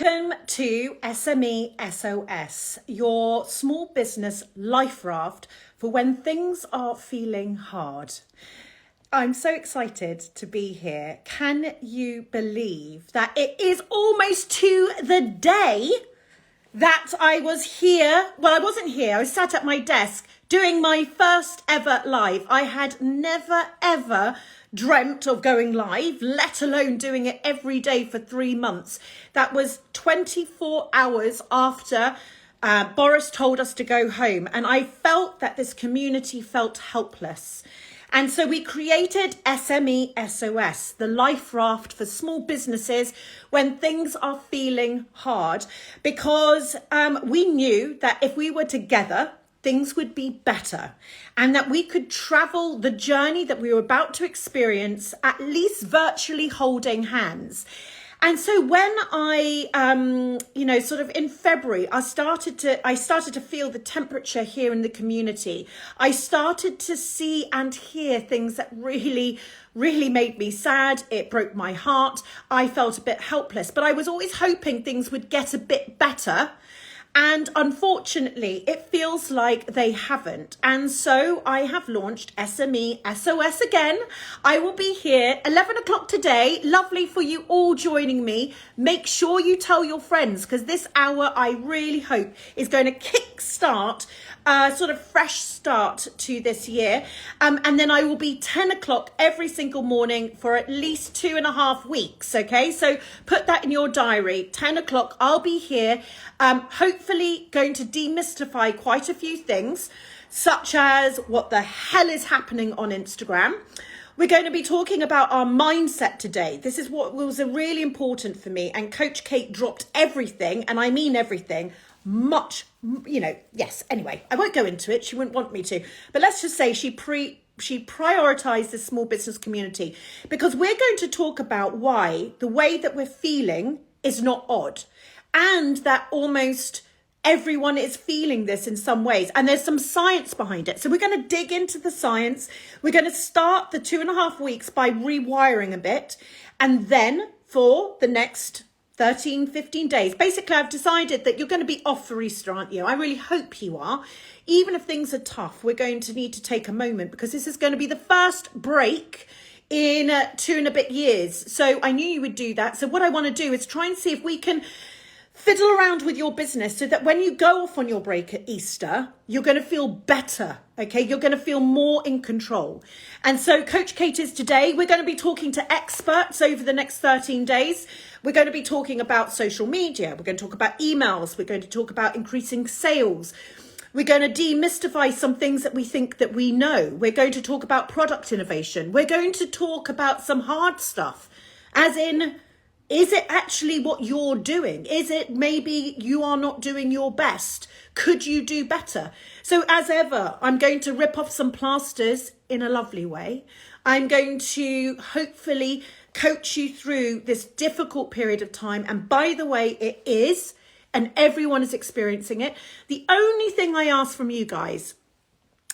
Welcome to SME SOS, your small business life raft for when things are feeling hard. I'm so excited to be here. Can you believe that it is almost to the day that I was here? Well, I wasn't here. I was sat at my desk doing my first ever live. I had never, ever dreamt of going live, let alone doing it every day for 3 months. That was 24 hours after Boris told us to go home. And I felt that this community felt helpless. And so we created SME SOS, the life raft for small businesses when things are feeling hard, because we knew that if we were together, things would be better, and that we could travel the journey that we were about to experience, at least virtually holding hands. And so when I, sort of in February, I started to feel the temperature here in the community. I started to see and hear things that really, really made me sad. It broke my heart. I felt a bit helpless, but I was always hoping things would get a bit better. And unfortunately, it feels like they haven't. And so I have launched SME SOS again. I will be here 11 o'clock today. Lovely for you all joining me. Make sure you tell your friends, because this hour I really hope is going to kickstart a sort of fresh start to this year. And then I will be 10 o'clock every single morning for at least 2.5 weeks. Okay, so put that in your diary. 10 o'clock, I'll be here. Hopefully going to demystify quite a few things, such as what the hell is happening on Instagram. We're going to be talking about our mindset today. This is what was really important for me. And Coach Kate dropped everything, and I mean everything, much, yes. Anyway, I won't go into it. She wouldn't want me to. But let's just say she prioritized the small business community, because we're going to talk about why the way that we're feeling is not odd, and that almost everyone is feeling this in some ways. And there's some science behind it. So we're going to dig into the science. We're going to start the 2.5 weeks by rewiring a bit. And then for the next 13, 15 days, basically I've decided that you're going to be off for Easter, aren't you? I really hope you are. Even if things are tough, we're going to need to take a moment, because this is going to be the first break in 2 and a bit years. So I knew you would do that. So what I want to do is try and see if we can fiddle around with your business so that when you go off on your break at Easter, you're going to feel better, okay? You're going to feel more in control. And so Coach Kate is today. We're going to be talking to experts over the next 13 days. We're going to be talking about social media. We're going to talk about emails. We're going to talk about increasing sales. We're going to demystify some things that we think that we know. We're going to talk about product innovation. We're going to talk about some hard stuff, as in, is it actually what you're doing? Is it maybe you are not doing your best? Could you do better? So as ever, I'm going to rip off some plasters in a lovely way. I'm going to hopefully coach you through this difficult period of time. And by the way, it is, and everyone is experiencing it. The only thing I ask from you guys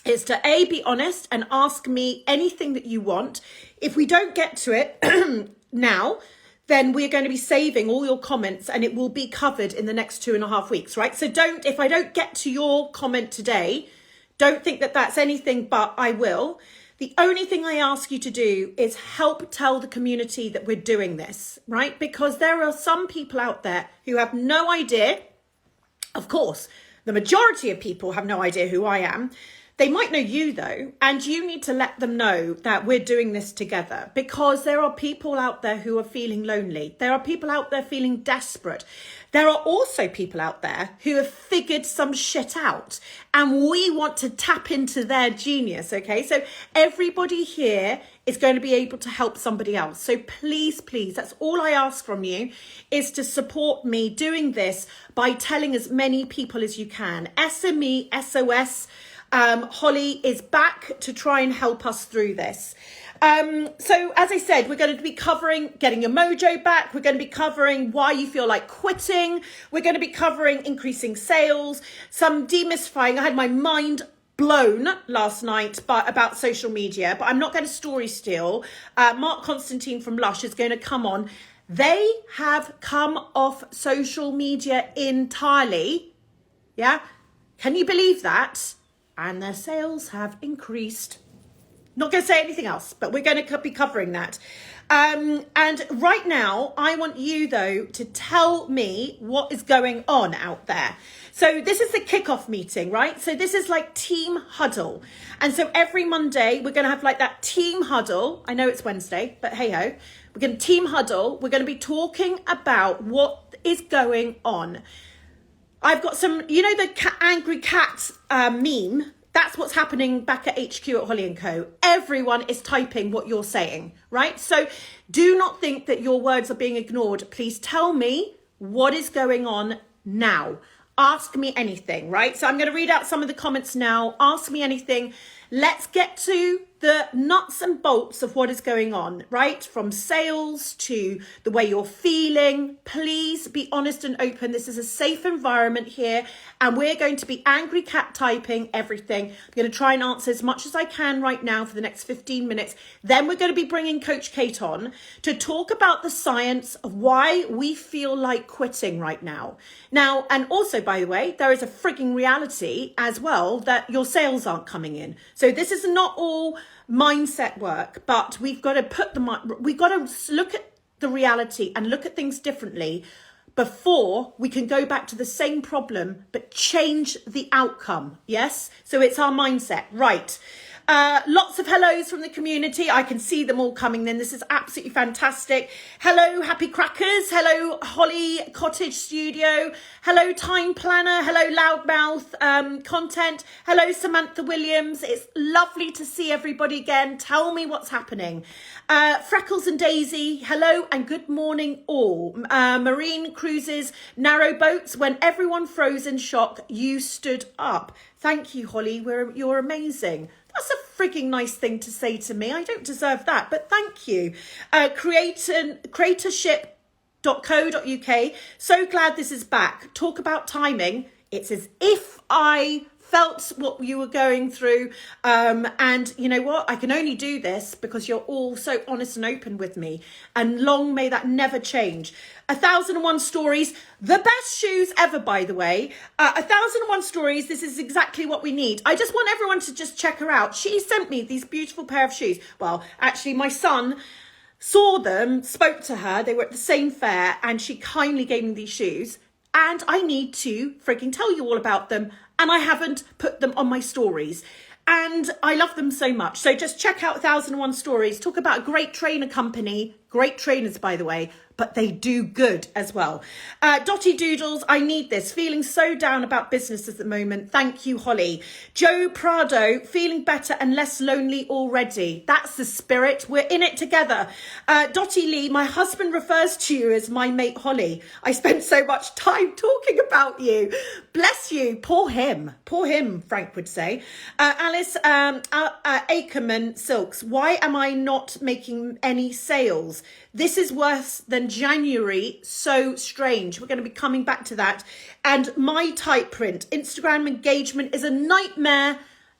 is to be honest and ask me anything that you want. If we don't get to it now, then we're going to be saving all your comments, and it will be covered in the next 2.5 weeks, right? So if I don't get to your comment today, don't think that that's anything but I will. The only thing I ask you to do is help tell the community that we're doing this, right? Because there are some people out there who have no idea. Of course, the majority of people have no idea who I am. They might know you though, and you need to let them know that we're doing this together, because there are people out there who are feeling lonely. There are people out there feeling desperate. There are also people out there who have figured some shit out, and we want to tap into their genius, okay? So everybody here is going to be able to help somebody else. So please, please, that's all I ask from you, is to support me doing this by telling as many people as you can. SME SOS. Holly is back to try and help us through this. So as I said, we're going to be covering getting your mojo back. We're going to be covering why you feel like quitting. We're going to be covering increasing sales, some demystifying. I had my mind blown last night about social media, but I'm not going to story steal. Mark Constantine from Lush is going to come on They have come off social media entirely. Yeah. Can you believe that? And their sales have increased. Not going to say anything else, but we're going to be covering that. And right now, I want you, though, to tell me what is going on out there. So this is the kickoff meeting, right? So this is like team huddle. And so every Monday, we're going to have like that team huddle. I know it's Wednesday, but hey ho. We're going to team huddle. We're going to be talking about what is going on. I've got some, you know, the angry cat meme. That's what's happening back at HQ at Holly & Co. Everyone is typing what you're saying, right? So do not think that your words are being ignored. Please tell me what is going on now. Ask me anything, right? So I'm going to read out some of the comments now. Ask me anything. Let's get to the nuts and bolts of what is going on, right? From sales to the way you're feeling. Please be honest and open. This is a safe environment here. And we're going to be angry cat typing everything. I'm going to try and answer as much as I can right now for the next 15 minutes. Then we're going to be bringing Coach Kate on to talk about the science of why we feel like quitting right now. Now, and also, by the way, there is a frigging reality as well that your sales aren't coming in. So this is not all mindset work, but we've got to we've got to look at the reality and look at things differently before we can go back to the same problem, but change the outcome. Yes. So it's our mindset, right? Lots of hellos from the community. I can see them all coming in. This is absolutely fantastic. Hello, Happy Crackers. Hello, Holly Cottage Studio. Hello, Time Planner. Hello, Loudmouth Content. Hello, Samantha Williams. It's lovely to see everybody again. Tell me what's happening. Freckles and Daisy. Hello and good morning all. Marine Cruises, Narrow Boats. When everyone froze in shock, you stood up. Thank you, Holly. You're amazing. That's a freaking nice thing to say to me. I don't deserve that, but thank you. Creatorship.co.uk. So glad this is back. Talk about timing. It's as if I felt what you were going through. And you know what? I can only do this because you're all so honest and open with me. And long may that never change. 1001 Stories, the best shoes ever, by the way. 1001 Stories, this is exactly what we need. I just want everyone to just check her out. She sent me these beautiful pair of shoes. Well, actually, my son saw them, spoke to her. They were at the same fair, and she kindly gave me these shoes. And I need to freaking tell you all about them. And I haven't put them on my stories. And I love them so much. So just check out 1001 Stories. Talk about a great trainer company. Great trainers, by the way. But they do good as well. Dotty Doodles, I need this. Feeling so down about business at the moment. Thank you, Holly. Joe Prado, feeling better and less lonely already. That's the spirit. We're in it together. Dotty Lee, my husband refers to you as my mate Holly. I spent so much time talking about you. Bless you. Poor him. Poor him, Frank would say. Alice Ackerman Silks, why am I not making any sales? This is worse than January. So strange. We're going to be coming back to that. And my type print, Instagram engagement is a nightmare.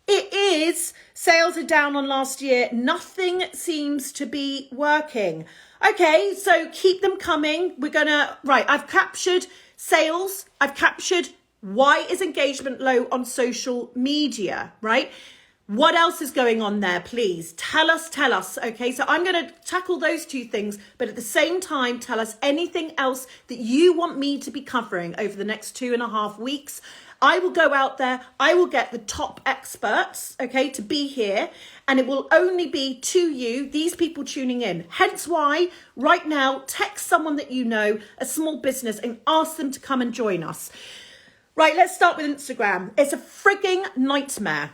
It is. Sales are down on last year. Nothing seems to be working. Okay, so keep them coming. We're going to, right, I've captured sales. I've captured why is engagement low on social media, right? What else is going on there, please? Tell us. Okay, so I'm going to tackle those two things, but at the same time, tell us anything else that you want me to be covering over the next 2.5 weeks. I will go out there. I will get the top experts, okay, to be here, and it will only be to you, these people tuning in. Hence why, right now, text someone that you know, a small business, and ask them to come and join us. Right, let's start with Instagram. It's a frigging nightmare.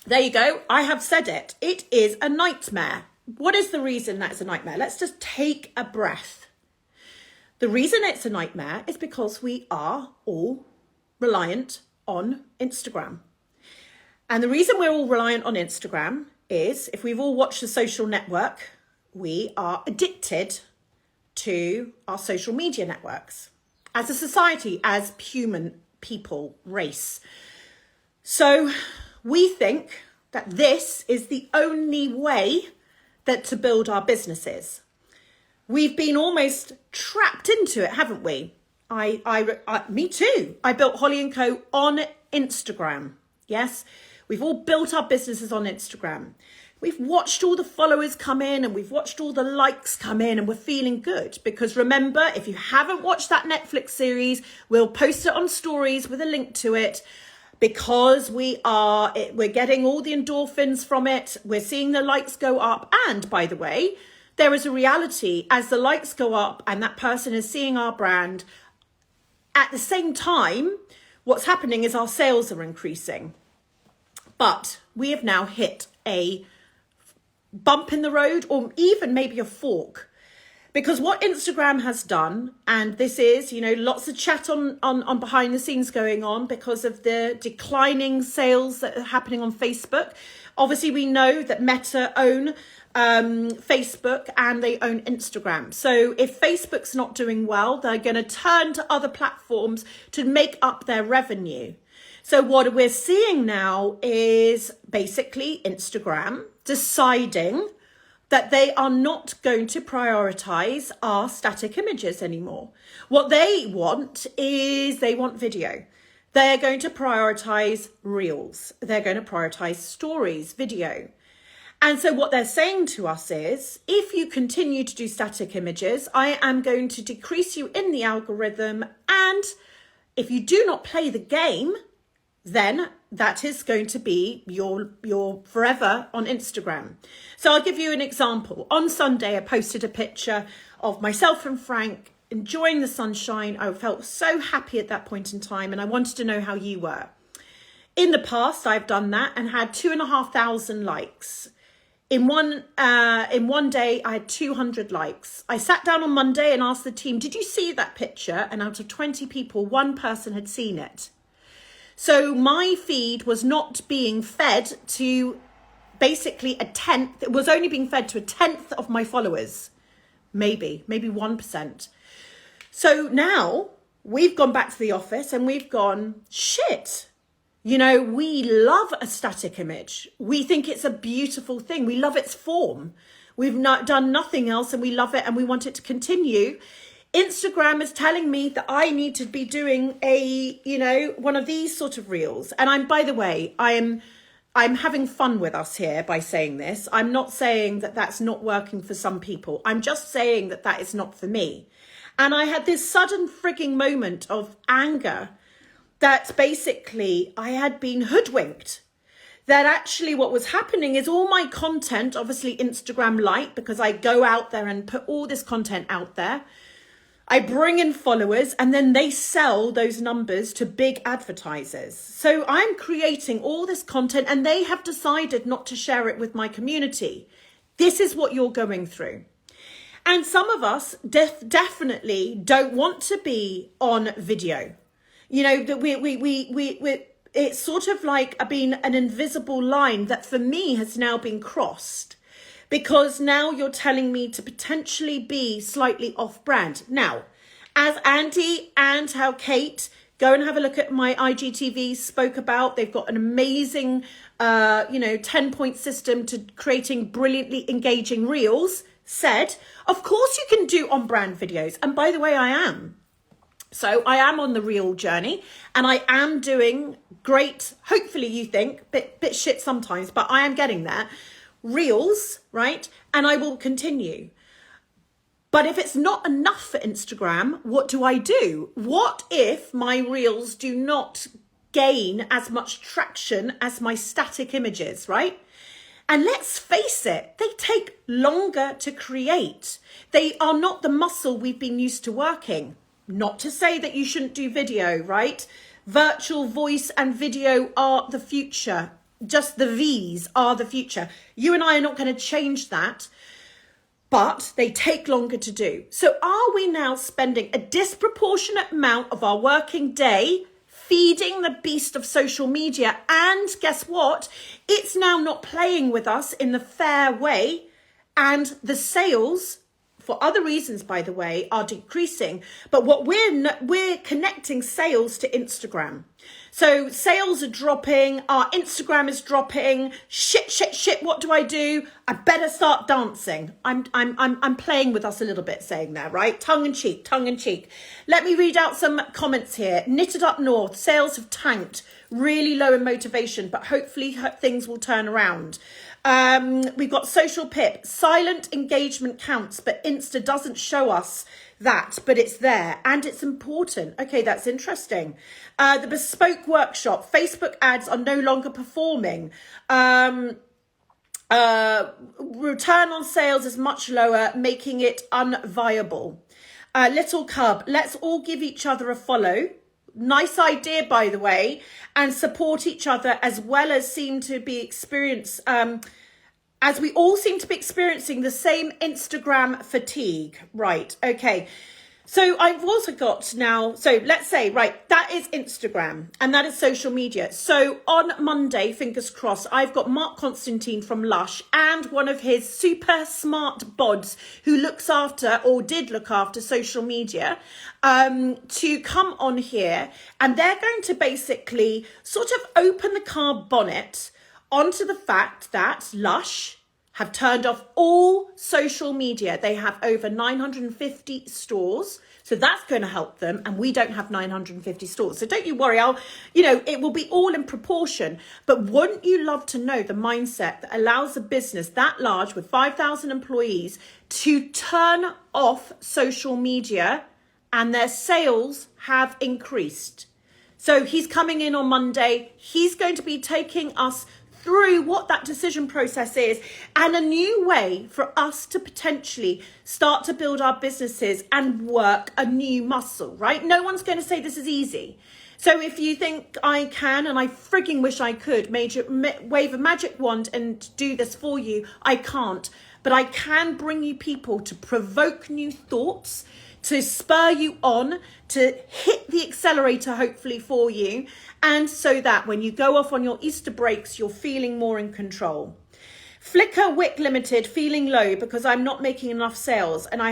There you go. I have said it. It is a nightmare. What is the reason that it's a nightmare? Let's just take a breath. The reason it's a nightmare is because we are all reliant on Instagram. And the reason we're all reliant on Instagram is, if we've all watched The Social Network, we are addicted to our social media networks as a society, as human people, race. So we think that this is the only way that to build our businesses. we've been almost trapped into it, haven't we? Me too. I built Holly & Co. on Instagram. Yes, we've all built our businesses on Instagram. We've watched all the followers come in and we've watched all the likes come in and we're feeling good. Because remember, if you haven't watched that Netflix series, we'll post it on stories with a link to it. Because we're getting all the endorphins from it. We're seeing the likes go up. And by the way, there is a reality as the likes go up and that person is seeing our brand. At the same time, what's happening is our sales are increasing. But we have now hit a bump in the road or even maybe a fork. Because what Instagram has done, and this is, lots of chat on behind the scenes going on because of the declining sales that are happening on Facebook. Obviously, we know that Meta own Facebook and they own Instagram. So if Facebook's not doing well, they're going to turn to other platforms to make up their revenue. So what we're seeing now is basically Instagram deciding that they are not going to prioritize our static images anymore. What they want is they want video. They're going to prioritize reels. They're going to prioritize stories, video. And so what they're saying to us is, if you continue to do static images, I am going to decrease you in the algorithm. And if you do not play the game, then that is going to be your forever on Instagram. So I'll give you an example. On Sunday, I posted a picture of myself and Frank enjoying the sunshine. I felt so happy at that point in time, and I wanted to know how you were. In the past, I've done that and had 2,500 likes. In one day, I had 200 likes. I sat down on Monday and asked the team, did you see that picture? And out of 20 people, one person had seen it. So my feed was not being fed to basically a tenth. It was only being fed to a tenth of my followers. Maybe 1%. So now we've gone back to the office and we've gone, shit. We love a static image. We think it's a beautiful thing. We love its form. We've not done nothing else and we love it and we want it to continue. Instagram is telling me that I need to be doing one of these sort of reels. And by the way, I'm having fun with us here by saying this. I'm not saying that that's not working for some people. I'm just saying that that is not for me. And I had this sudden frigging moment of anger that basically I had been hoodwinked. That actually what was happening is all my content, obviously Instagram Lite, because I go out there and put all this content out there. I bring in followers and then they sell those numbers to big advertisers. So I'm creating all this content and they have decided not to share it with my community. This is what you're going through. And some of us definitely don't want to be on video. That it's sort of like being an invisible line that for me has now been crossed. Because now you're telling me to potentially be slightly off-brand. Now, as Andy and how Kate, go and have a look at my IGTV spoke about. They've got an amazing, 10-point system to creating brilliantly engaging reels. Said, of course you can do on-brand videos. And by the way, I am. So I am on the reel journey and I am doing great. Hopefully you think, bit shit sometimes, but I am getting there. Reels, right? And I will continue. But if it's not enough for Instagram, what do I do? What if my reels do not gain as much traction as my static images, right? And let's face it, they take longer to create. They are not the muscle we've been used to working. Not to say that you shouldn't do video, right? Virtual voice and video are the future. Just the V's are the future. You and I are not going to change that, but they take longer to do. So are we now spending a disproportionate amount of our working day feeding the beast of social media? And guess what? It's now not playing with us in the fair way. And the sales for other reasons, by the way, are decreasing. But what we're connecting sales to Instagram. So sales are dropping. Our Instagram is dropping. Shit. What do I do? I better start dancing. I'm playing with us a little bit, saying that, right? Tongue in cheek. Let me read out some comments here. Knitted up north. Sales have tanked. Really low in motivation, but hopefully things will turn around. We've got Social Pip. Silent engagement counts, but Insta doesn't show us that, but it's there and it's important. Okay, that's interesting. The Bespoke Workshop. Facebook ads are no longer performing. Return on sales is much lower, making it unviable. Little Cub. Let's all give each other a follow. Nice idea, by the way, and support each other as well as as we all seem to be experiencing the same Instagram fatigue. Right. Okay. So I've also got now, so let's say, right, that is Instagram and that is social media. So on Monday, fingers crossed, I've got Mark Constantine from Lush and one of his super smart bods who looks after or did look after social media to come on here, and they're going to basically sort of open the car bonnet onto the fact that Lush have turned off all social media. They have over 950 stores. So that's going to help them. And we don't have 950 stores. So don't you worry. It will be all in proportion. But wouldn't you love to know the mindset that allows a business that large with 5,000 employees to turn off social media and their sales have increased? So he's coming in on Monday. He's going to be taking us through what that decision process is and a new way for us to potentially start to build our businesses and work a new muscle, right? No one's going to say this is easy. So if you think I can, and I frigging wish I could, wave a magic wand and do this for you, I can't. But I can bring you people to provoke new thoughts, to spur you on, to hit the accelerator, hopefully for you. And so that when you go off on your Easter breaks, you're feeling more in control. Flickr Wick Limited, feeling low because I'm not making enough sales. And I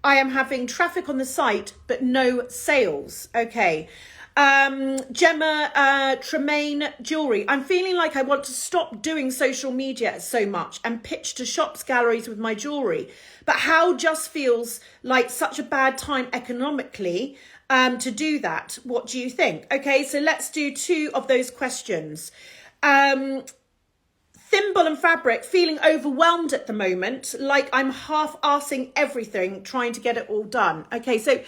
am having traffic on the site, but no sales. Okay. Gemma Tremaine Jewelry. I'm feeling like I want to stop doing social media so much and pitch to shops, galleries with my jewelry. But how just feels like such a bad time economically to do that. What do you think? Okay, so let's do two of those questions. Thimble and Fabric, feeling overwhelmed at the moment, like I'm half-arsing everything, trying to get it all done. Okay, so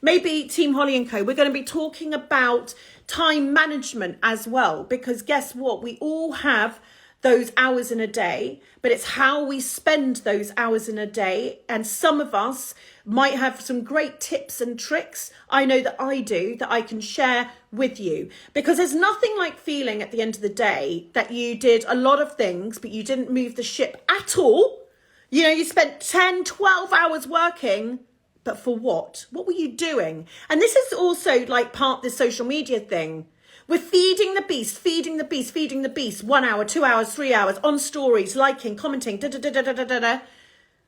maybe Team Holly & Co. We're going to be talking about time management as well, because guess what? We all have those hours in a day, but it's how we spend those hours in a day. And some of us might have some great tips and tricks. I know that I do, that I can share with you, because there's nothing like feeling at the end of the day that you did a lot of things, but you didn't move the ship at all. You know, you spent 10, 12 hours working, but for what? What were you doing? And this is also like part of this social media thing. We're feeding the beast. 1 hour, 2 hours, 3 hours on stories, liking, commenting,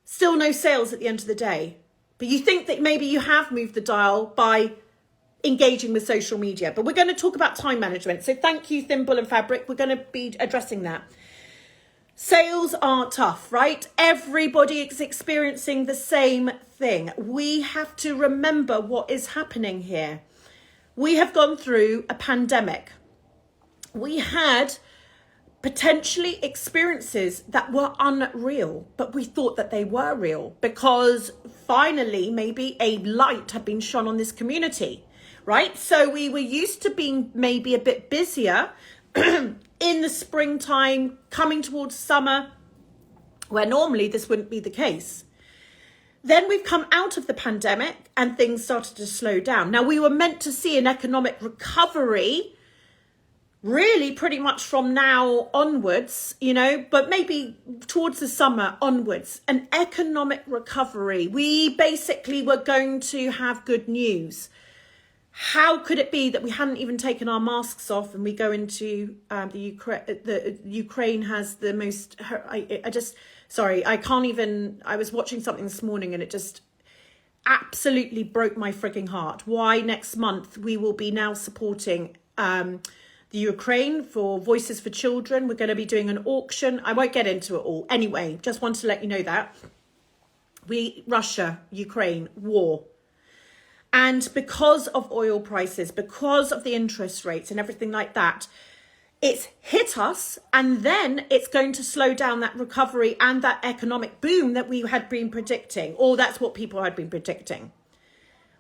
Still no sales at the end of the day. But you think that maybe you have moved the dial by engaging with social media. But we're going to talk about time management. So thank you, Thimble and Fabric. We're going to be addressing that. Sales are tough, right? Everybody is experiencing the same thing. We have to remember what is happening here. We have gone through a pandemic. We had potentially experiences that were unreal, but we thought that they were real because finally maybe a light had been shone on this community, right? So we were used to being maybe a bit busier in the springtime, coming towards summer, where normally this wouldn't be the case. Then we've come out of the pandemic and things started to slow down. Now, we were meant to see an economic recovery really pretty much from now onwards, you know, but maybe towards the summer onwards, an economic recovery. We basically were going to have good news. How could it be that we hadn't even taken our masks off and we go into the Ukraine has the most, Sorry, I was watching something this morning and it just absolutely broke my frigging heart. Why next month we will be now supporting the Ukraine for Voices for Children. We're going to be doing an auction. I won't get into it all. Anyway, just wanted to let you know that. Russia, Ukraine, war. And because of oil prices, because of the interest rates and everything like that, it's hit us, and then it's going to slow down that recovery and that economic boom that we had been predicting, or that's what people had been predicting.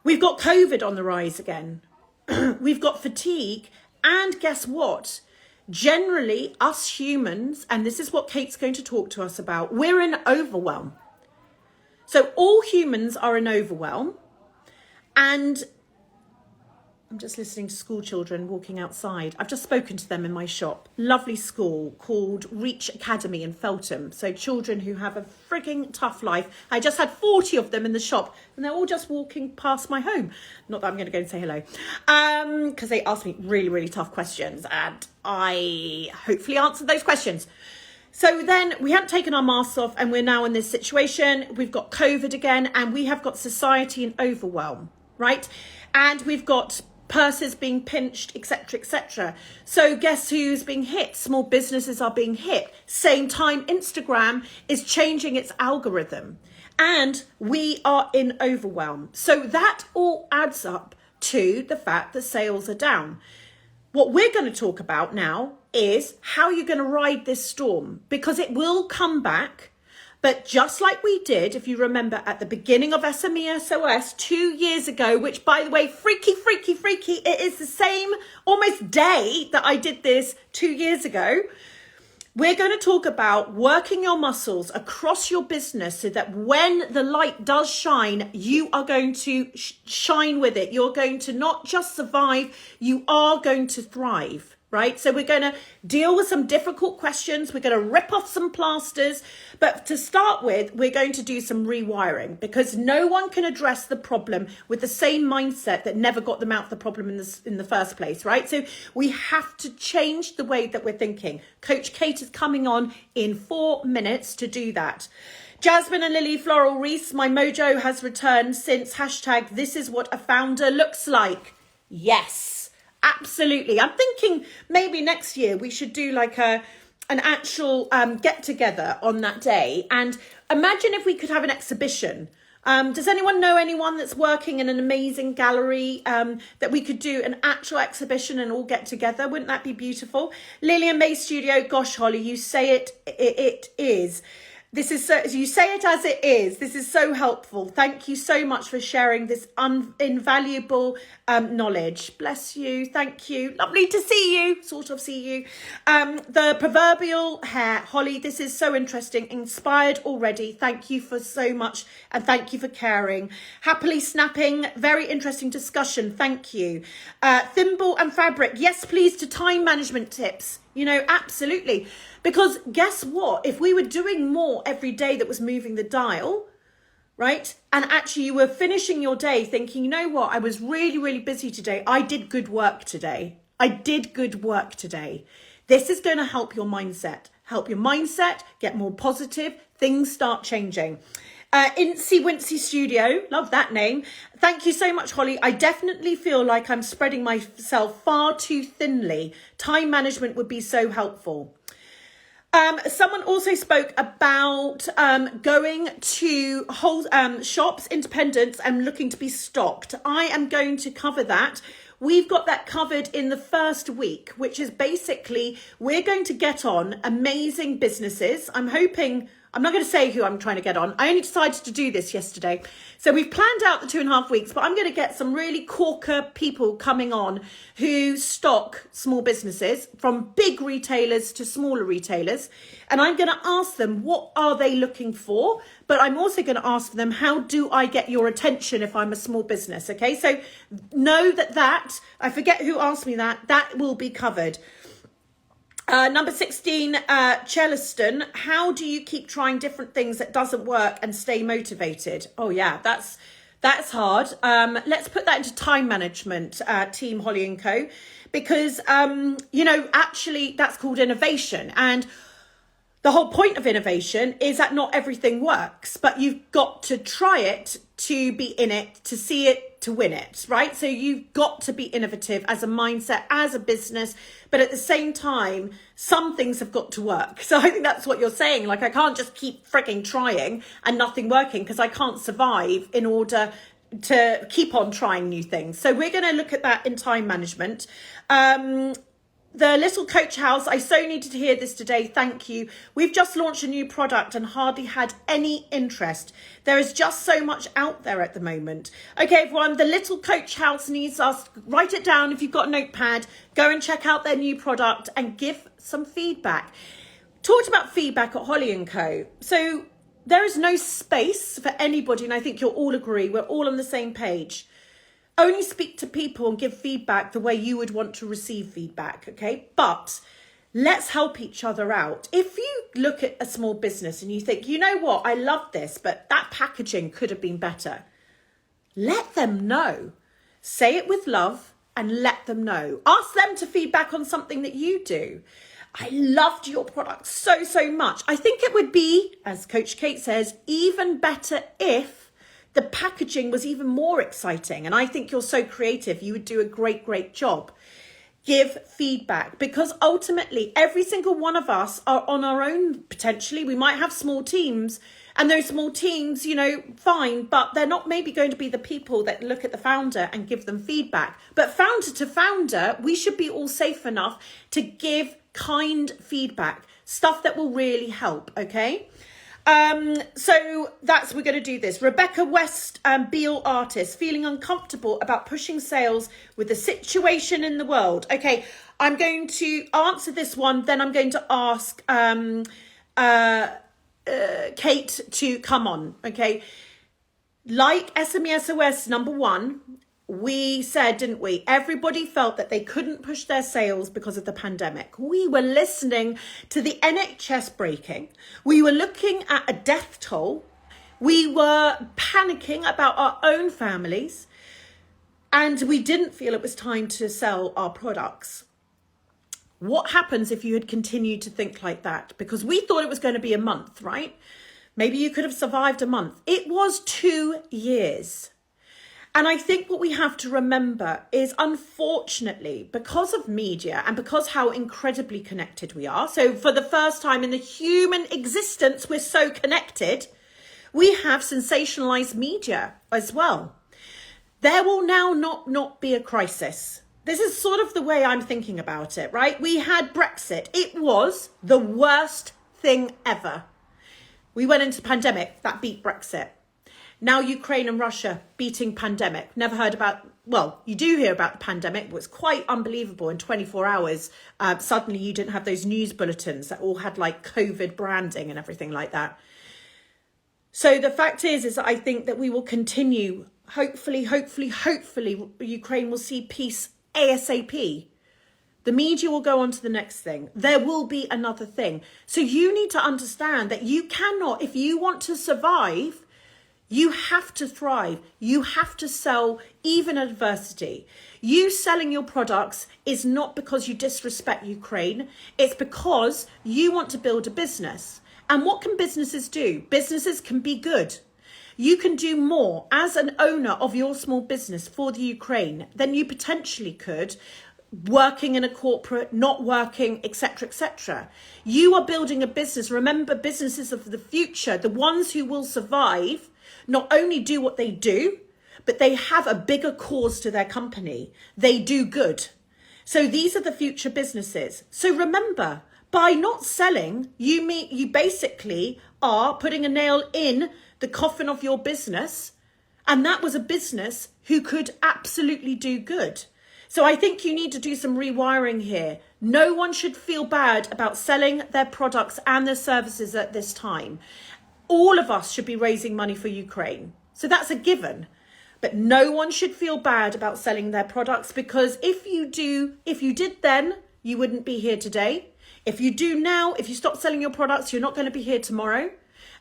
We've got COVID on the rise again. We've got fatigue. And guess what? Generally, us humans, and this is what Kate's going to talk to us about, we're in overwhelm. So all humans are in overwhelm. And I'm just listening to school children walking outside. I've just spoken to them in my shop. Lovely school called Reach Academy in Feltham. So children who have a frigging tough life. I just had 40 of them in the shop and they're all just walking past my home. Not that I'm going to go and say hello. Because they asked me really, really tough questions and I hopefully answered those questions. So then we hadn't taken our masks off and we're now in this situation. We've got COVID again and we have got society in overwhelm, right? And we've got purses being pinched, etc., etc. So guess who's being hit? Small businesses are being hit. Same time, Instagram is changing its algorithm and we are in overwhelm. So that all adds up to the fact that sales are down. What we're going to talk about now is how you're going to ride this storm, because it will come back. But just like we did, if you remember, at the beginning of SME SOS 2 years ago, which, by the way, freaky, it is the same almost day that I did this 2 years ago. We're going to talk about working your muscles across your business so that when the light does shine, you are going to shine with it. You're going to not just survive, you are going to thrive. Right? So we're going to deal with some difficult questions. We're going to rip off some plasters. But to start with, we're going to do some rewiring, because no one can address the problem with the same mindset that never got them out of the problem in the first place, right? So we have to change the way that we're thinking. Coach Kate is coming on in 4 minutes to do that. Jasmine and Lily Floral Reese, my mojo has returned since hashtag this is what a founder looks like. Yes. Absolutely. I'm thinking maybe next year we should do like an actual get together on that day. And imagine if we could have an exhibition. Does anyone know anyone that's working in an amazing gallery that we could do an actual exhibition and all get together? Wouldn't that be beautiful? Lillian May Studio, gosh, Holly, you say it is. This is so, you say it as it is. This is so helpful. Thank you so much for sharing this invaluable knowledge. Bless you. Thank you. Lovely to see you. Sort of see you. The proverbial hair. Holly, this is so interesting. Inspired already. Thank you for so much. And thank you for caring. Happily snapping. Very interesting discussion. Thank you. Thimble and fabric. Yes, please, to time management tips. You know, absolutely. Because guess what? If we were doing more every day that was moving the dial, right? And actually you were finishing your day thinking, you know what? I was really, really busy today. I did good work today. This is going to help your mindset, get more positive. Things start changing. Incy Wincy Studio, love that name. Thank you so much, Holly. I definitely feel like I'm spreading myself far too thinly. Time management would be so helpful. Someone also spoke about going to whole shops, independents, and looking to be stocked. I am going to cover that. We've got that covered in the first week, which is basically we're going to get on amazing businesses. I'm not going to say who I'm trying to get on. I only decided to do this yesterday. So we've planned out the 2.5 weeks, but I'm going to get some really corker people coming on who stock small businesses, from big retailers to smaller retailers. And I'm going to ask them, what are they looking for? But I'm also going to ask them, how do I get your attention if I'm a small business? Okay, so know that, I forget who asked me that will be covered. Number 16, Cheliston, how do you keep trying different things that doesn't work and stay motivated? Oh yeah, that's hard. Let's put that into time management, Team Holly and Co. Because, actually that's called innovation. And The whole point of innovation is that not everything works, but you've got to try it to be in it, to see it, to win it, right? So you've got to be innovative as a mindset, as a business, but at the same time, some things have got to work. So I think that's what you're saying. Like, I can't just keep freaking trying and nothing working, because I can't survive in order to keep on trying new things. So we're going to look at that in time management. The little coach house, I so needed to hear this today. Thank you. We've just launched a new product and hardly had any interest. There is just so much out there at the moment. Okay, everyone, the little coach house needs us. Write it down if you've got a notepad. Go and check out their new product and give some feedback. Talked about feedback at Holly & Co. So there is no space for anybody, and I think you'll all agree, we're all on the same page. Only speak to people and give feedback the way you would want to receive feedback, okay? But let's help each other out. If you look at a small business and you think, you know what, I love this, but that packaging could have been better, let them know. Say it with love and let them know. Ask them to feedback on something that you do. I loved your product so, so much. I think it would be, as Coach Kate says, even better if the packaging was even more exciting. And I think you're so creative. You would do a great, great job. Give feedback, because ultimately every single one of us are on our own. Potentially we might have small teams, and those small teams, you know, fine, but they're not maybe going to be the people that look at the founder and give them feedback. But founder to founder, we should be all safe enough to give kind feedback, stuff that will really help. Okay. So we're going to do this. Rebecca West, Beale artist, feeling uncomfortable about pushing sales with the situation in the world. Okay, I'm going to answer this one. Then I'm going to ask Kate to come on. Okay, like SME SOS number 1, we said, didn't we? Everybody felt that they couldn't push their sales because of the pandemic. We were listening to the NHS breaking. We were looking at a death toll. We were panicking about our own families. And we didn't feel it was time to sell our products. What happens if you had continued to think like that? Because we thought it was going to be a month, right? Maybe you could have survived a month. It was 2 years. And I think what we have to remember is, unfortunately, because of media and because how incredibly connected we are, so for the first time in the human existence, we're so connected, we have sensationalized media as well. There will now not be a crisis. This is sort of the way I'm thinking about it, right? We had Brexit. It was the worst thing ever. We went into pandemic, that beat Brexit. Now Ukraine and Russia beating pandemic. Never heard about, well, you do hear about the pandemic. It was quite unbelievable. In 24 hours, suddenly you didn't have those news bulletins that all had like COVID branding and everything like that. So the fact is that I think that we will continue. Hopefully, Ukraine will see peace ASAP. The media will go on to the next thing. There will be another thing. So you need to understand that you cannot, if you want to survive, you have to thrive. You have to sell even adversity. You selling your products is not because you disrespect Ukraine. It's because you want to build a business. And what can businesses do? Businesses can be good. You can do more as an owner of your small business for the Ukraine than you potentially could working in a corporate, not working, etc., etc. You are building a business. Remember, businesses of the future, the ones who will survive, not only do what they do, but they have a bigger cause to their company. They do good. So these are the future businesses. So remember, by not selling, you basically are putting a nail in the coffin of your business. And that was a business who could absolutely do good. So I think you need to do some rewiring here. No one should feel bad about selling their products and their services at this time. All of us should be raising money for Ukraine. So that's a given. But no one should feel bad about selling their products, because if you did then, you wouldn't be here today. If you do now, if you stop selling your products, you're not going to be here tomorrow.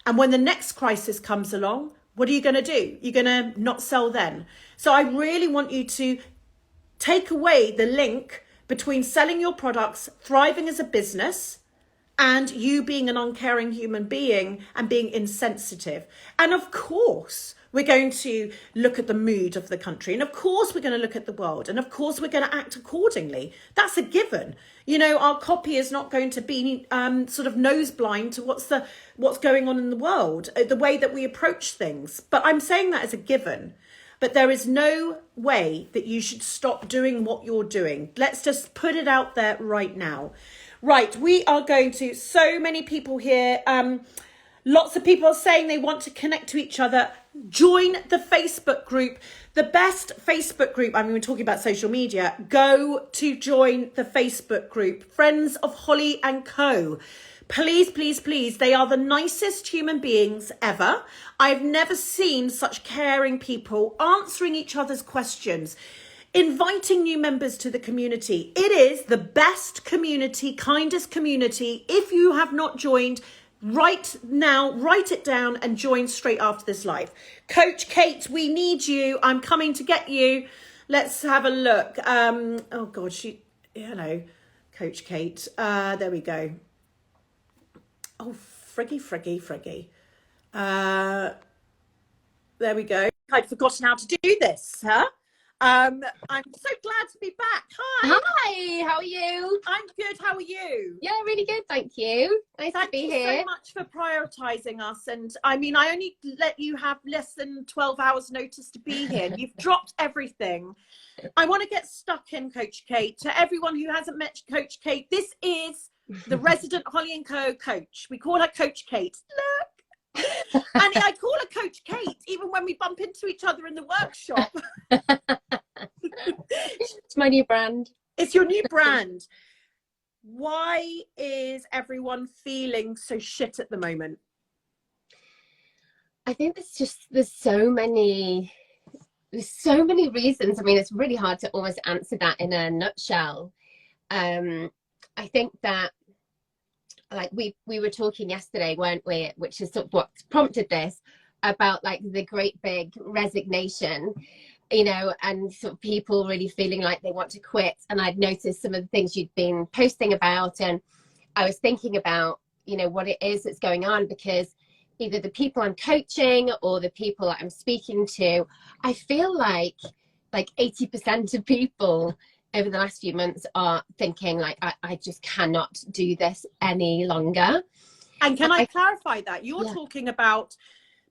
And when the next crisis comes along, what are you going to do? You're going to not sell then. So I really want you to take away the link between selling your products, thriving as a business, and you being an uncaring human being and being insensitive. And of course, we're going to look at the mood of the country. And of course, we're going to look at the world. And of course, we're going to act accordingly. That's a given. You know, our copy is not going to be sort of nose blind to what's going on in the world, the way that we approach things. But I'm saying that as a given. But there is no way that you should stop doing what you're doing. Let's just put it out there right now. Right, we are going to, so many people here, lots of people are saying they want to connect to each other. Join the Facebook group, the best Facebook group. I mean, we're talking about social media. Go to join the Facebook group, Friends of Holly and Co. Please, please, please. They are the nicest human beings ever. I've never seen such caring people answering each other's questions, inviting new members to the community. It is the best community, kindest community. If you have not joined, right now, write it down and join straight after this live. Coach Kate, we need you. I'm coming to get you. Let's have a look. Oh God, hello, Coach Kate. There we go. Oh, friggy. There we go. I'd forgotten how to do this, huh? I'm so glad to be back. Hi, how are you? I'm good. How are you? Yeah, really good, thank you. Nice to be here. Thank you so much for prioritising us. And I mean, I only let you have less than 12 hours notice to be here. You've dropped everything. I want to get stuck in, Coach Kate. To everyone who hasn't met Coach Kate, this is the resident Holly & Co coach. We call her Coach Kate. Look. And I call her Coach Kate even when we bump into each other in the workshop. It's my new brand. It's your new brand. Why is everyone feeling so shit at the moment? I think there's so many reasons. I mean, it's really hard to almost answer that in a nutshell. I think that, like we were talking yesterday, weren't we, which is sort of what prompted this, about like the great big resignation, you know, and sort of people really feeling like they want to quit. And I'd noticed some of the things you'd been posting about, and I was thinking about, you know, what it is that's going on, because either the people I'm coaching or the people that I'm speaking to, I feel like 80% of people over the last few months are thinking like, I just cannot do this any longer. And can I clarify that? You're talking about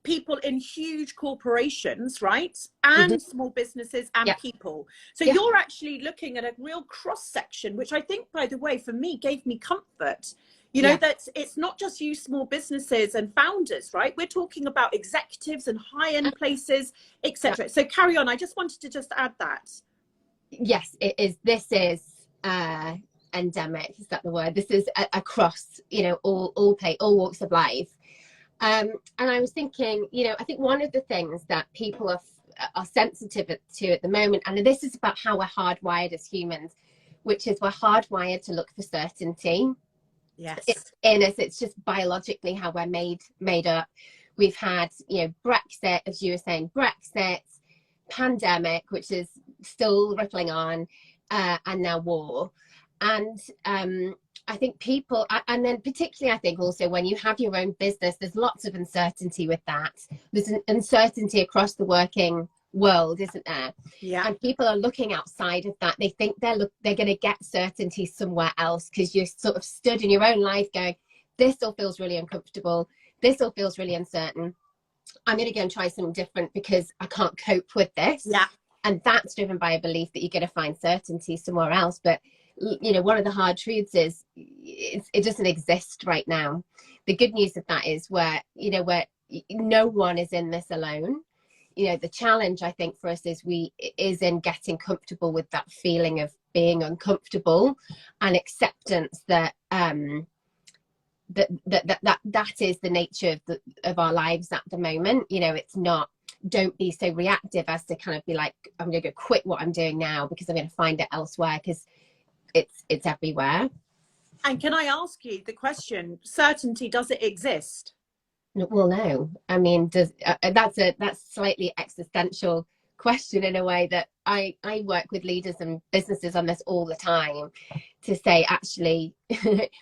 people in huge corporations, right? And small businesses and people. So you're actually looking at a real cross section, which I think, by the way, for me, gave me comfort. You know, that it's not just you small businesses and founders, right? We're talking about executives and high-end places, etc. So carry on. I just wanted to just add that. Yes, it is. This is endemic. Is that the word? This is across, you know, all walks of life. And I was thinking, you know, I think one of the things that people are sensitive to at the moment, and this is about how we're hardwired as humans, which is we're hardwired to look for certainty. Yes, it's in us. It's just biologically how we're made up. We've had, you know, Brexit, as you were saying, pandemic, which is still rippling on, and now war. And I think people, and then particularly I think also when you have your own business, there's lots of uncertainty with that. There's an uncertainty across the working world, isn't there? Yeah. And people are looking outside of that. They think they're going to get certainty somewhere else, because you're sort of stood in your own life going, this all feels really uncomfortable. This all feels really uncertain. I'm going to go and try something different because I can't cope with this. Yeah. And that's driven by a belief that you're going to find certainty somewhere else. But, you know, one of the hard truths is it doesn't exist right now. The good news of that is where no one is in this alone. You know, the challenge, I think, for us is in getting comfortable with that feeling of being uncomfortable, and acceptance that that is the nature of our lives at the moment. You know, it's not, don't be so reactive as to kind of be like, I'm going to go quit what I'm doing now because I'm going to find it elsewhere, because it's everywhere. And can I ask you the question, certainty, does it exist? Well, no. I mean, that's slightly existential question in a way that I work with leaders and businesses on this all the time, to say, actually,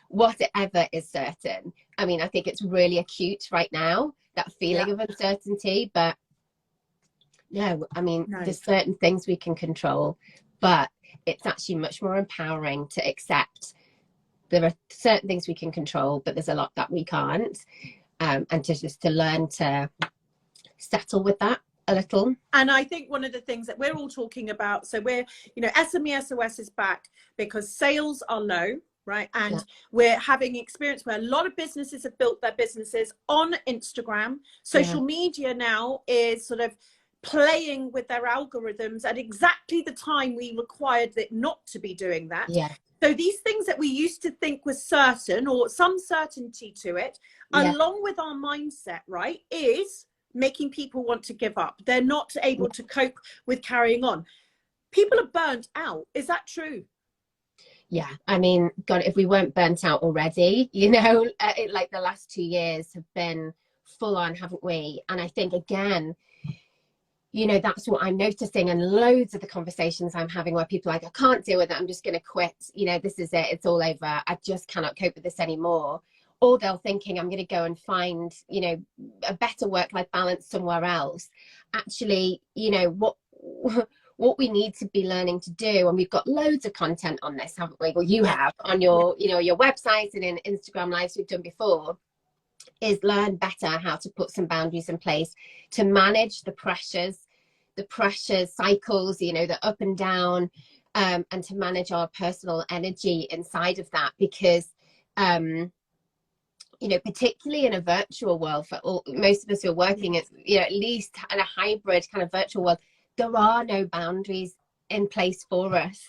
whatever is certain. I mean, I think it's really acute right now, that feeling of uncertainty, but no, I mean, there's certain things we can control, but it's actually much more empowering to accept there are certain things we can control, but there's a lot that we can't, and to learn to settle with that a little. And I think one of the things that we're all talking about, so we're, SME SOS is back because sales are low, right? And we're having experience where a lot of businesses have built their businesses on Instagram. Social media now is sort of playing with their algorithms at exactly the time we required it not to be doing that. So these things that we used to think was certain, or some certainty to it, along with our mindset, right, is making people want to give up. They're not able to cope with carrying on. People are burnt out. Is that true? Yeah, I mean, God, if we weren't burnt out already, like the last 2 years have been full on, haven't we? And I think, again, that's what I'm noticing, and loads of the conversations I'm having where people are like, I can't deal with it, I'm just going to quit. This is it, it's all over. I just cannot cope with this anymore. Or they're thinking, I'm going to go and find, a better work-life balance somewhere else. Actually, what we need to be learning to do, and we've got loads of content on this, haven't we? Well, you have on your, your website and in Instagram lives we've done before, is learn better how to put some boundaries in place to manage the pressures cycles, the up and down, and to manage our personal energy inside of that, because particularly in a virtual world, for most of us who are working at, at least in a hybrid kind of virtual world, there are no boundaries in place for us.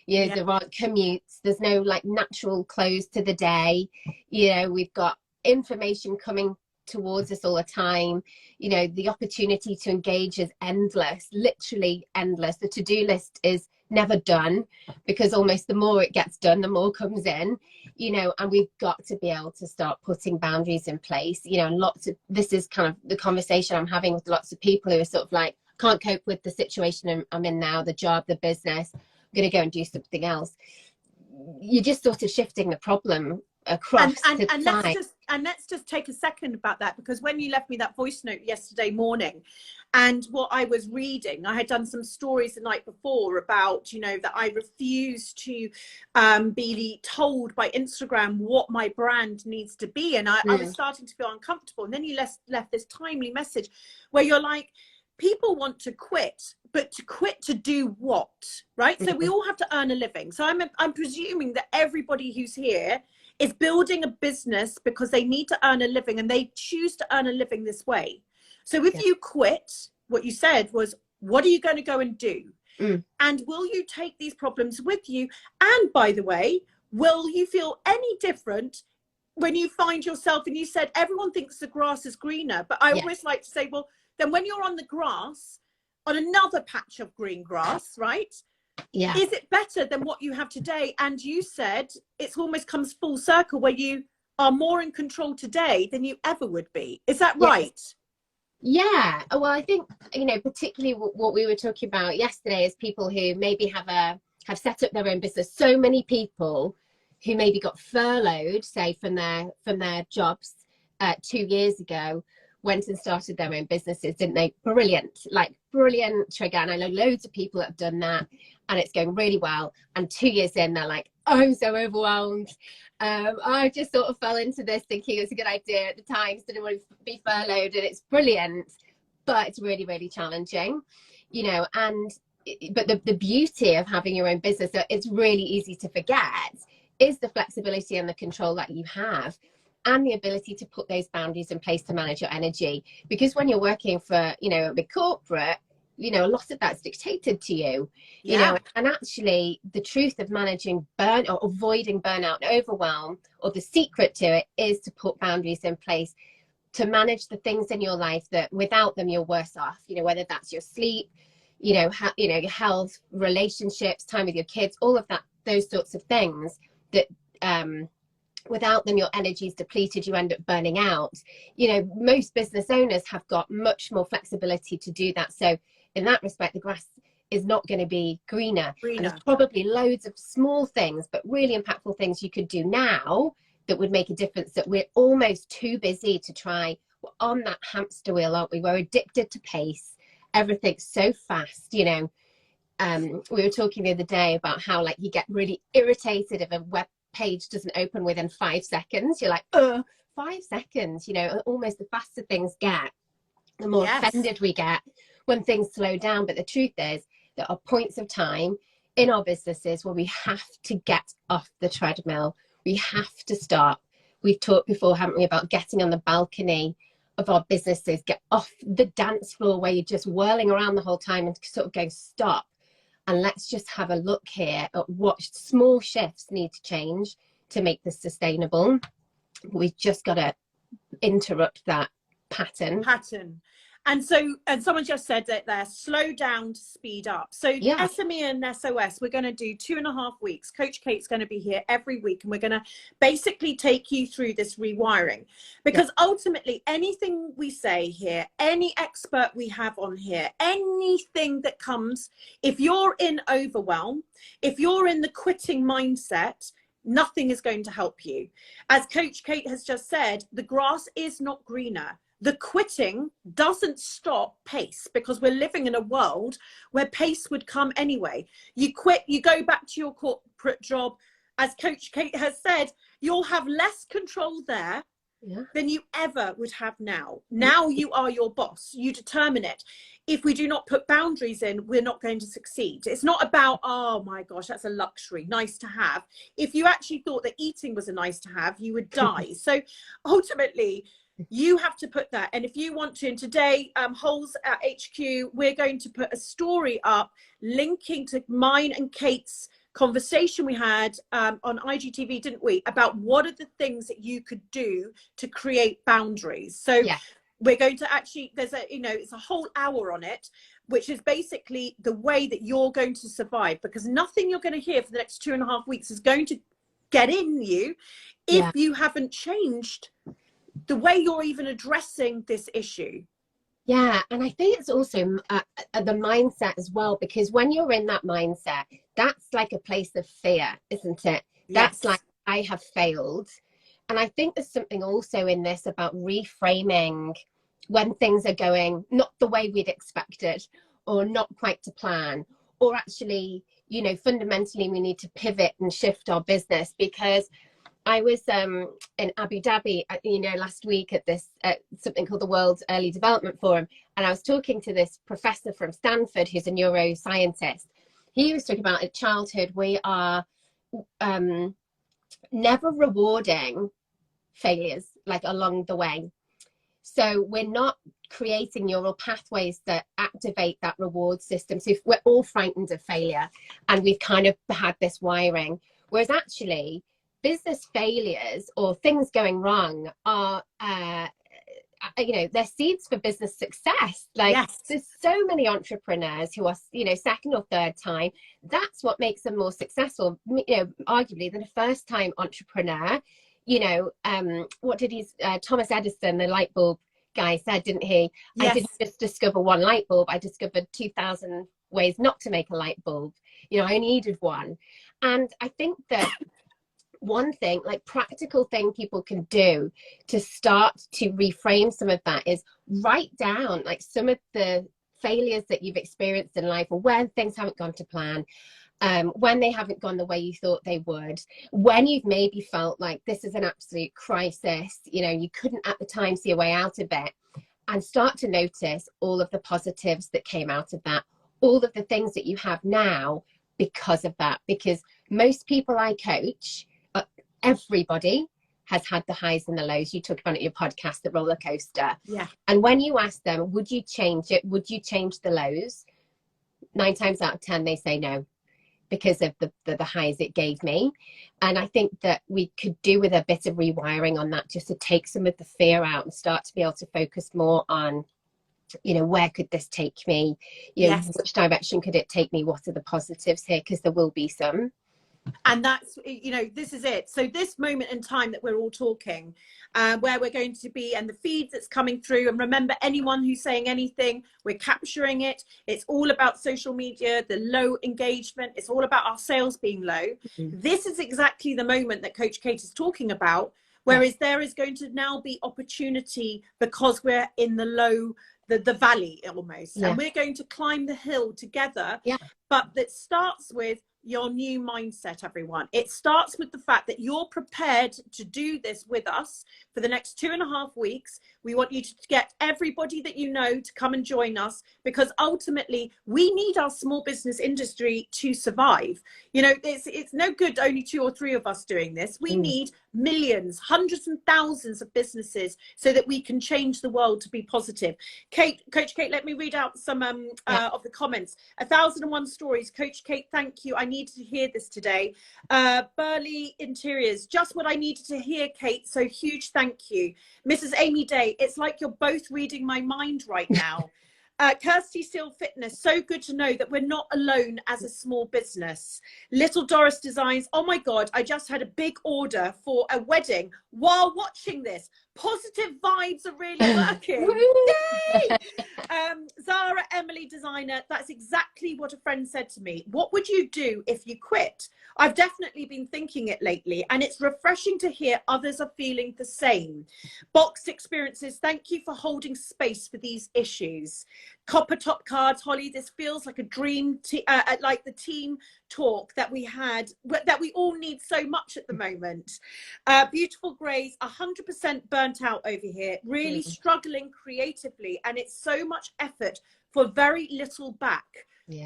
There aren't commutes, there's no like natural close to the day. We've got information coming towards us all the time. The opportunity to engage is endless, literally endless. The to-do list is never done, because almost the more it gets done, the more comes in, and we've got to be able to start putting boundaries in place. This is kind of the conversation I'm having with lots of people who are sort of like, can't cope with the situation I'm in now, the job, the business, I'm going to go and do something else. You're just sort of shifting the problem across and let's just take a second about that, because when you left me that voice note yesterday morning, and what I was reading, I had done some stories the night before about that I refused to be told by Instagram what my brand needs to be, and I was starting to feel uncomfortable. And then you left this timely message where you're like, people want to quit, but to quit to do what, right? So we all have to earn a living. So I'm presuming that everybody who's here is building a business because they need to earn a living, and they choose to earn a living this way. So if you quit, what you said was, what are you going to go and do? And will you take these problems with you? And by the way, will you feel any different when you find yourself, and you said everyone thinks the grass is greener, but I always like to say, well, then when you're on the grass, on another patch of green grass, right? Is it better than what you have today? And you said it almost comes full circle, where you are more in control today than you ever would be. Is that right? Yeah. Well, I think, particularly what we were talking about yesterday is people who maybe have set up their own business. So many people who maybe got furloughed, say from their jobs 2 years ago, went and started their own businesses, didn't they? Brilliant trigger. And I know loads of people that have done that, and it's going really well. And 2 years in, they're like, I'm so overwhelmed. I just sort of fell into this thinking it was a good idea at the time, so didn't want to be furloughed, and it's brilliant, but it's really, really challenging, but the beauty of having your own business, that it's really easy to forget, is the flexibility and the control that you have, and the ability to put those boundaries in place to manage your energy. Because when you're working for, a big corporate, a lot of that's dictated to you, and actually the truth of managing or avoiding burnout and overwhelm, or the secret to it, is to put boundaries in place to manage the things in your life that without them you're worse off, whether that's your sleep, your health, relationships, time with your kids, all of that, those sorts of things that, without them your energy is depleted, you end up burning out. Most business owners have got much more flexibility to do that. So in that respect, the grass is not going to be greener. And there's Greener. probably loads of small things, but really impactful things you could do now that would make a difference, that we're almost too busy to try. We're on that hamster wheel, aren't we? We're addicted to pace. Everything's so fast, you know. We were talking the other day about how, like, you get really irritated if a web page doesn't open within 5 seconds. You're like, 5 seconds, you know. Almost the faster things get, the more offended we get when things slow down. But the truth is, there are points of time in our businesses where we have to get off the treadmill. We have to stop. We've talked before, haven't we, about getting on the balcony of our businesses, get off the dance floor where you're just whirling around the whole time, and sort of go, stop. And let's just have a look here at what small shifts need to change to make this sustainable. We've just got to interrupt that pattern. And so, and someone just said that they're slow down to speed up. So SME and SOS, we're going to do 2.5 weeks. Coach Kate's going to be here every week, and we're going to basically take you through this rewiring, because ultimately anything we say here, any expert we have on here, anything that comes, if you're in overwhelm, if you're in the quitting mindset, nothing is going to help you. As Coach Kate has just said, the grass is not greener. The quitting doesn't stop pace, because we're living in a world where pace would come anyway. You quit, you go back to your corporate job. As Coach Kate has said, you'll have less control there than you ever would have now. Now you are your boss. You determine it. If we do not put boundaries in, we're not going to succeed. It's not about, oh my gosh, that's a luxury, nice to have. If you actually thought that eating was a nice to have, you would die. So ultimately, you have to put that. And if you want to, and today, Holes at HQ, we're going to put a story up linking to mine and Kate's conversation we had on IGTV, didn't we? About what are the things that you could do to create boundaries. So we're going to actually, there's a, you know, it's a whole hour on it, which is basically the way that you're going to survive, because nothing you're going to hear for the next 2.5 weeks is going to get in you if you haven't changed the way you're even addressing this issue. Yeah, and I think it's also the mindset as well, because when you're in that mindset, that's like a place of fear, isn't it? That's like, I have failed. And I think there's something also in this about reframing when things are going not the way we'd expected, or not quite to plan, or actually, you know, fundamentally we need to pivot and shift our business. Because I was in Abu Dhabi, you know, last week at this something called the World Early Development Forum, and I was talking to this professor from Stanford who's a neuroscientist. He was talking about, at childhood, we are never rewarding failures, like, along the way. So we're not creating neural pathways that activate that reward system. So if we're all frightened of failure, and we've kind of had this wiring, whereas actually business failures or things going wrong are you know, they're seeds for business success. Like, there's so many entrepreneurs who are, you know, second or third time. That's what makes them more successful, you know, arguably, than a first time entrepreneur. You know, what did Thomas Edison, the light bulb guy, said, didn't he? I didn't just discover one light bulb, I discovered 2,000 ways not to make a light bulb. You know, I only needed one. And I think that one thing, like, practical thing people can do to start to reframe some of that is write down, like, some of the failures that you've experienced in life, or when things haven't gone to plan, when they haven't gone the way you thought they would, when you've maybe felt like this is an absolute crisis, you know, you couldn't at the time see a way out of it, and start to notice all of the positives that came out of that, all of the things that you have now because of that. Because most people I coach, everybody has had the highs and the lows. You talk about it in your podcast, the roller coaster. And when you ask them, would you change it? Would you change the lows? 9 times out of 10, they say no, because of the highs it gave me. And I think that we could do with a bit of rewiring on that, just to take some of the fear out and start to be able to focus more on, you know, where could this take me? You know, which direction could it take me? What are the positives here? Because there will be some. And that's, you know, this is it. So this moment in time that we're all talking, where we're going to be, and the feeds that's coming through, and remember, anyone who's saying anything, we're capturing it. It's all about social media, the low engagement. It's all about our sales being low. This is exactly the moment that Coach Kate is talking about, whereas there is going to now be opportunity because we're in the low, the valley almost, and we're going to climb the hill together. But that starts with your new mindset, everyone. It starts with the fact that you're prepared to do this with us for the next 2.5 weeks. We want you to get everybody that you know to come and join us, because ultimately we need our small business industry to survive. You know, it's no good only 2 or 3 of us doing this. We need millions, hundreds and thousands of businesses so that we can change the world to be positive. Coach Kate, let me read out some of the comments. 1001 stories. Coach Kate, thank you. I needed to hear this today. Burley Interiors, just what I needed to hear, Kate. So huge thank you. Mrs. Amy Day, it's like you're both reading my mind right now. Kirsty Seal Fitness, so good to know that we're not alone as a small business. Little Doris Designs, oh my God, I just had a big order for a wedding while watching this. Positive vibes are really working. Yay! Zara Emily Designer, that's exactly what a friend said to me. What would you do if you quit? I've definitely been thinking it lately, and it's refreshing to hear others are feeling the same. Box Experiences, thank you for holding space for these issues. Copper Top Cards, Holly, this feels like a dream, like the team talk that we had, that we all need so much at the moment. Beautiful Grays, 100% burnt out over here, really struggling creatively, and it's so much effort for very little back.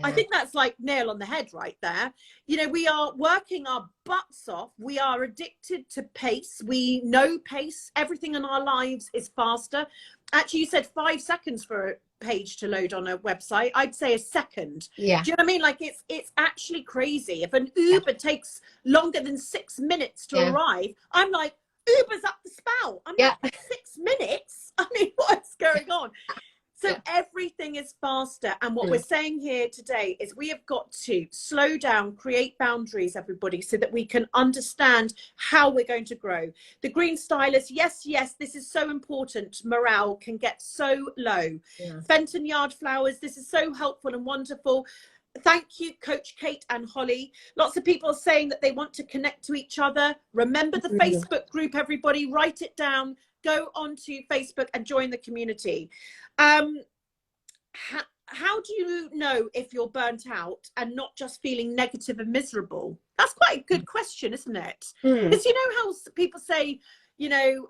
I think that's like nail on the head right there. You know, we are working our butts off. We are addicted to pace. We know pace. Everything in our lives is faster. Actually, you said 5 seconds for a page to load on a website. I'd say a second. Do you know what I mean? Like it's actually crazy. If an Uber takes longer than 6 minutes to arrive, I'm like, Uber's up the spout. I'm like, 6 minutes? I mean, what's going on? So everything is faster. And what we're saying here today is we have got to slow down, create boundaries, everybody, so that we can understand how we're going to grow. The Green Stylist, yes, this is so important. Morale can get so low. Fenton Yard Flowers, this is so helpful and wonderful. Thank you, Coach Kate and Holly. Lots of people are saying that they want to connect to each other. Remember the Facebook group, everybody. Write it down. Go onto Facebook and join the community. How do you know if you're burnt out and not just feeling negative and miserable? That's quite a good question, isn't it? Because you know how people say, you know,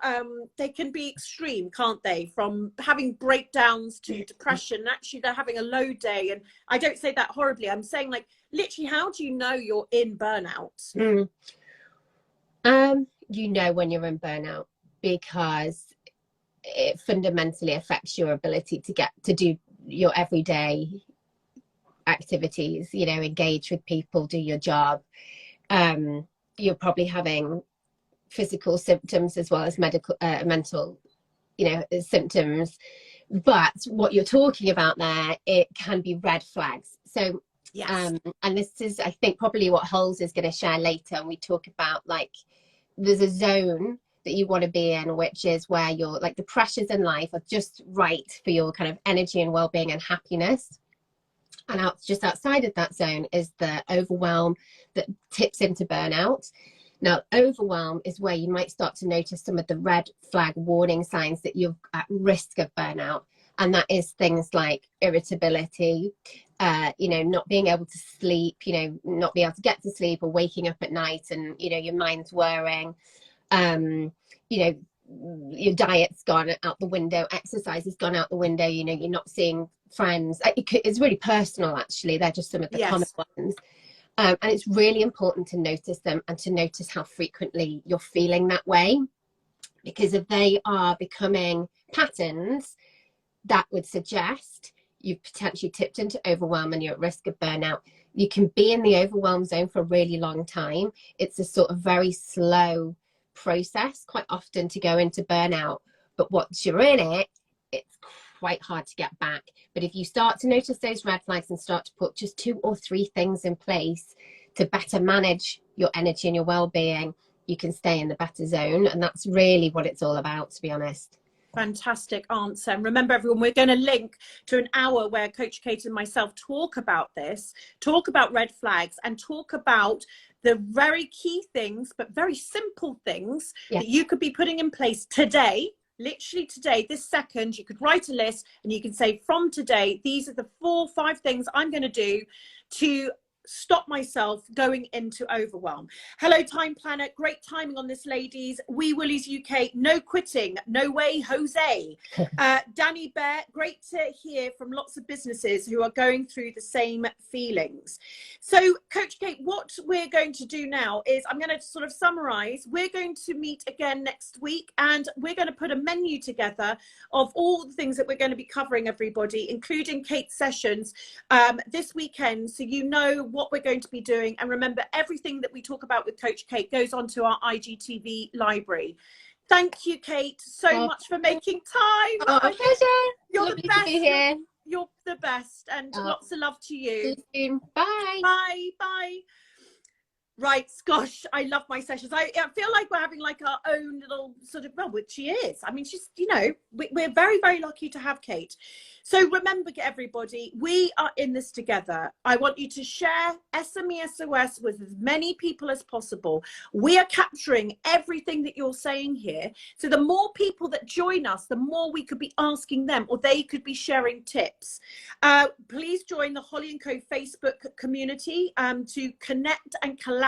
they can be extreme, can't they? From having breakdowns to depression. Actually, they're having a low day. And I don't say that horribly. I'm saying, like, literally, how do you know you're in burnout? You know when you're in burnout, because it fundamentally affects your ability to get to do your everyday activities, you know, engage with people, do your job. You're probably having physical symptoms as well as mental, you know, symptoms. But what you're talking about there, it can be red flags. So and this is, I think, probably what Hulls is going to share later, and we talk about, like, there's a zone that you want to be in, which is where you're, like, the pressures in life are just right for your kind of energy and well-being and happiness. And just outside of that zone is the overwhelm that tips into burnout. Now, overwhelm is where you might start to notice some of the red flag warning signs that you're at risk of burnout. And that is things like irritability, you know, not being able to sleep, you know, not being able to get to sleep, or waking up at night and, you know, your mind's whirring. You know, your diet's gone out the window, exercise has gone out the window, you know, you're not seeing friends. It's really personal, actually. They're just some of the common ones. And it's really important to notice them and to notice how frequently you're feeling that way, because if they are becoming patterns, that would suggest you've potentially tipped into overwhelm and you're at risk of burnout. You can be in the overwhelm zone for a really long time. It's a sort of very slow process quite often to go into burnout, but once you're in it, it's quite hard to get back. But if you start to notice those red flags and start to put just 2 or 3 things in place to better manage your energy and your well-being, you can stay in the better zone. And that's really what it's all about, to be honest. Fantastic answer. And remember, everyone, we're going to link to an hour where Coach Kate and myself talk about this, talk about red flags, and talk about the very key things, but very simple things that you could be putting in place today. Literally today, this second, you could write a list and you can say, from today, these are the 4 or 5 things I'm going to do to stop myself going into overwhelm. Hello, Time Planner. Great timing on this, ladies. Wee Willies UK, no quitting. No way, Jose. Danny Bear, great to hear from lots of businesses who are going through the same feelings. So, Coach Kate, what we're going to do now is I'm going to sort of summarize. We're going to meet again next week, and we're going to put a menu together of all the things that we're going to be covering, everybody, including Kate's sessions this weekend, so you know what we're going to be doing. And remember, everything that we talk about with Coach Kate goes onto our IGTV library. Thank you, Kate, so much for making time. Oh, pleasure. You're Lovely the best. to be here. You're the best, and lots of love to you. See you soon. Bye. Bye. Bye. Right, gosh, I love my sessions. I feel like we're having like our own little sort of, well, which she is. I mean, she's, you know, we're very, very lucky to have Kate. So remember, everybody, we are in this together. I want you to share SME SOS with as many people as possible. We are capturing everything that you're saying here. So the more people that join us, the more we could be asking them, or they could be sharing tips. Please join the Holly & Co Facebook community to connect and collaborate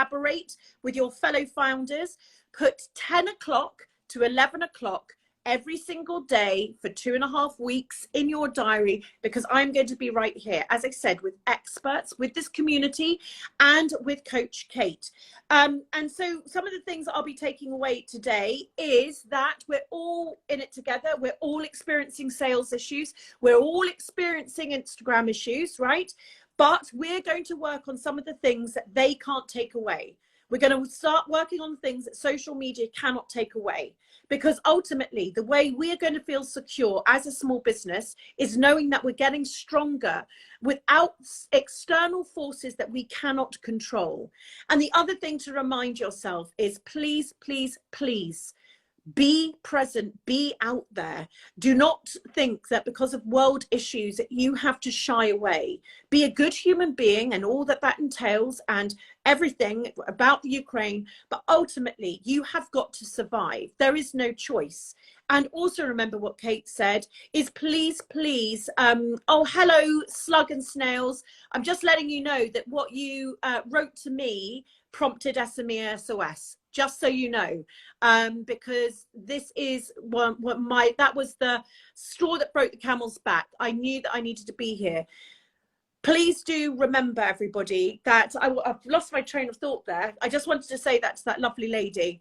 with your fellow founders. Put 10 o'clock to 11 o'clock every single day for 2.5 weeks in your diary, because I'm going to be right here, as I said, with experts, with this community, and with Coach Kate. And so some of the things that I'll be taking away today is that we're all in it together. We're all experiencing sales issues. We're all experiencing Instagram issues, right? But we're going to work on some of the things that they can't take away. We're going to start working on things that social media cannot take away, because ultimately the way we're going to feel secure as a small business is knowing that we're getting stronger without external forces that we cannot control. And the other thing to remind yourself is, please, please, please, be present, be out there. Do not think that because of world issues that you have to shy away. Be a good human being and all that that entails, and everything about the Ukraine, but ultimately you have got to survive. There is no choice. And also remember what Kate said is, please, please, oh, hello, Slug and Snails. I'm just letting you know that what you wrote to me prompted SME SOS. Just so you know, because this is that was the straw that broke the camel's back. I knew that I needed to be here. Please do remember, everybody, that I've lost my train of thought there. I just wanted to say that to that lovely lady.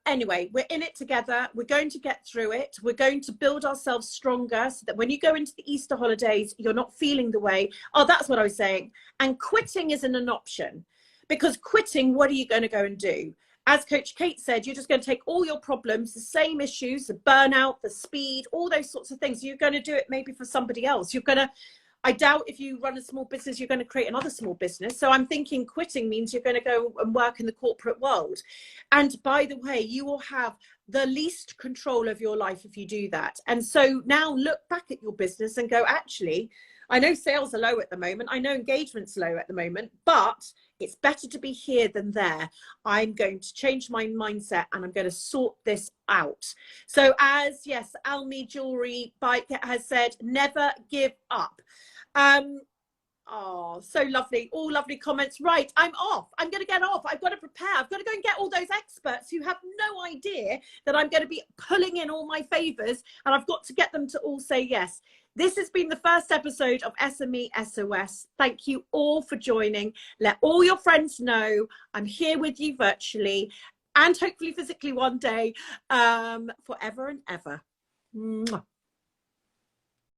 Anyway, we're in it together. We're going to get through it. We're going to build ourselves stronger so that when you go into the Easter holidays, you're not feeling the way. Oh, that's what I was saying. And quitting isn't an option. Because quitting, what are you going to go and do? As Coach Kate said, you're just going to take all your problems, the same issues, the burnout, the speed, all those sorts of things. You're going to do it maybe for somebody else. You're going to, I doubt if you run a small business, you're going to create another small business. So I'm thinking quitting means you're going to go and work in the corporate world. And by the way, you will have the least control of your life if you do that. And so now look back at your business and go, actually, I know sales are low at the moment. I know engagement's low at the moment, but it's better to be here than there. I'm going to change my mindset and I'm going to sort this out. So as, yes, Almi Jewelry Bike has said, never give up. Oh, so lovely. All lovely comments. Right, I'm off. I'm going to get off. I've got to prepare. I've got to go and get all those experts who have no idea that I'm going to be pulling in all my favors, and I've got to get them to all say yes. This has been the first episode of SME SOS. Thank you all for joining. Let all your friends know I'm here with you virtually and hopefully physically one day, forever and ever. Mwah.